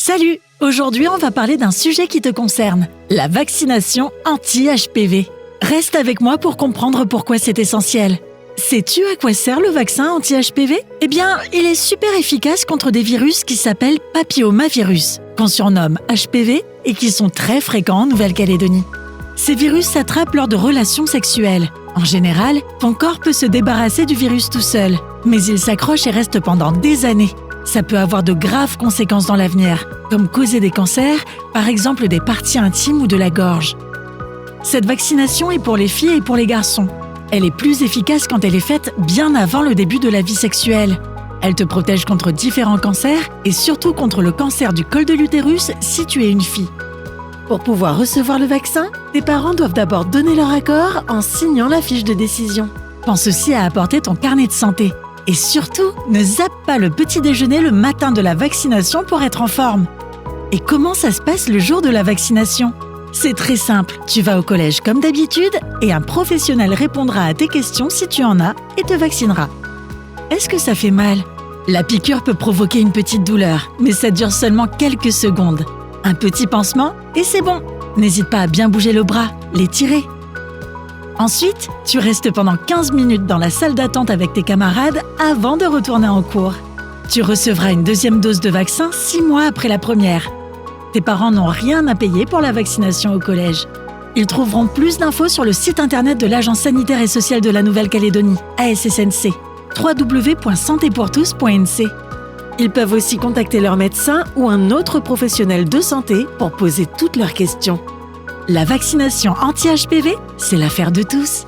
Salut! Aujourd'hui, on va parler d'un sujet qui te concerne, la vaccination anti-HPV. Reste avec moi pour comprendre pourquoi c'est essentiel. Sais-tu à quoi sert le vaccin anti-HPV? Eh bien, il est super efficace contre des virus qui s'appellent papillomavirus, qu'on surnomme HPV et qui sont très fréquents en Nouvelle-Calédonie. Ces virus s'attrapent lors de relations sexuelles. En général, ton corps peut se débarrasser du virus tout seul, mais il s'accroche et reste pendant des années. Ça peut avoir de graves conséquences dans l'avenir, comme causer des cancers, par exemple des parties intimes ou de la gorge. Cette vaccination est pour les filles et pour les garçons. Elle est plus efficace quand elle est faite bien avant le début de la vie sexuelle. Elle te protège contre différents cancers et surtout contre le cancer du col de l'utérus si tu es une fille. Pour pouvoir recevoir le vaccin, tes parents doivent d'abord donner leur accord en signant la fiche de décision. Pense aussi à apporter ton carnet de santé. Et surtout, ne zappe pas le petit déjeuner le matin de la vaccination pour être en forme. Et comment ça se passe le jour de la vaccination? C'est très simple, tu vas au collège comme d'habitude et un professionnel répondra à tes questions si tu en as et te vaccinera. Est-ce que ça fait mal? La piqûre peut provoquer une petite douleur, mais ça dure seulement quelques secondes. Un petit pansement et c'est bon. N'hésite pas à bien bouger le bras, l'étirer. Ensuite, tu restes pendant 15 minutes dans la salle d'attente avec tes camarades avant de retourner en cours. Tu recevras une deuxième dose de vaccin 6 mois après la première. Tes parents n'ont rien à payer pour la vaccination au collège. Ils trouveront plus d'infos sur le site internet de l'Agence sanitaire et sociale de la Nouvelle-Calédonie, ASSNC, www.santépourtous.nc. Ils peuvent aussi contacter leur médecin ou un autre professionnel de santé pour poser toutes leurs questions. La vaccination anti-HPV, c'est l'affaire de tous.